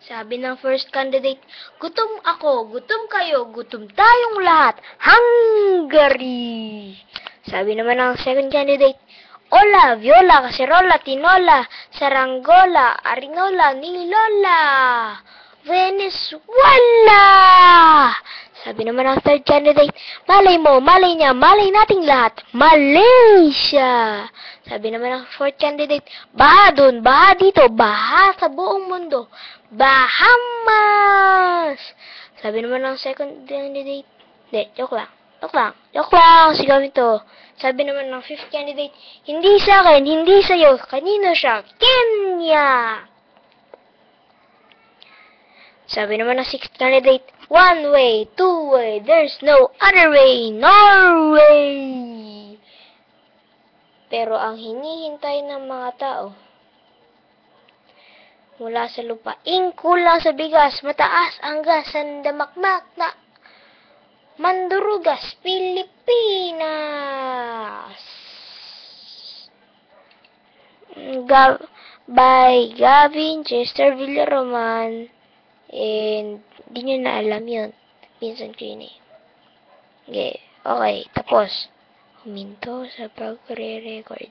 Sabi ng first candidate, gutom ako, gutom kayo, gutom tayong lahat. Hungary! Sabi naman ng second candidate, Ola, Viola, Cacerola, Tinola, Saranggola, Arinola, Nilola, Venezuela! Sabi naman ng third candidate, malay mo, malay niya, malay nating lahat, Malaysia! Sabi naman ng fourth candidate, baha dun, baha dito, baha sa buong mundo, Bahamas! Sabi naman ng second candidate, joke lang, sigawin to. Sabi naman ng fifth candidate, hindi sa akin, hindi sa'yo, kanino siya? Kenya! Sabi naman ng sixth candidate, one way, two way, there's no other way, Norway! Pero ang hinihintay ng mga tao, mula sa lupaing kulang sa bigas, mataas ang gas, sandamakmak na Mandurugas, Pilipinas. By Gavin Chester Villaroman. And di nyo na alam yun. Pinsan ko yun eh. Okay, tapos. Huminto sa pagre-record.